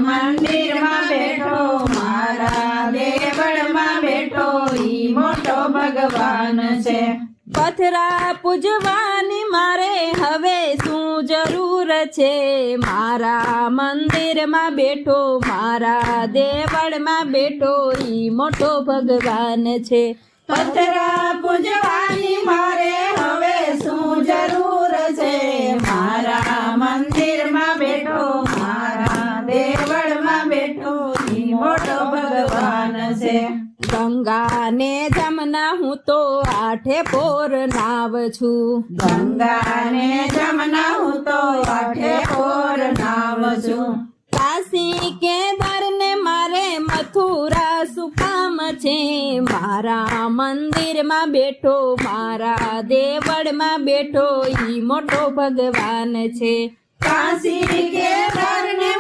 મંદિરમાં બેઠો મારા દેવળમાં બેઠો ઈ મોટો ભગવાન છે। પથરા પૂજવાની મારે હવે શું જરૂર છે, મારા મંદિરમાં બેઠો મારા દેવળમાં બેઠો ઈ મોટો ભગવાન છે। પથરા પૂજવાની મારે હવે શું જરૂર છે, મારા મંદિરમાં બેઠો મારા દેવળમાં બેઠો ઈ મોટો ભગવાન છે। ગંગા ને જમના હું તો આઠે પોર નાવ છું, ગંગા ને જમના હું તો આઠે પોર નાવ છું। કાશી કેદાર ને મારે મથુરા સુકામ છે, મારા મંદિરમાં બેઠો મારા દેવળમાં બેઠો ઈ મોટો ભગવાન છે। કાશી કેદાર ને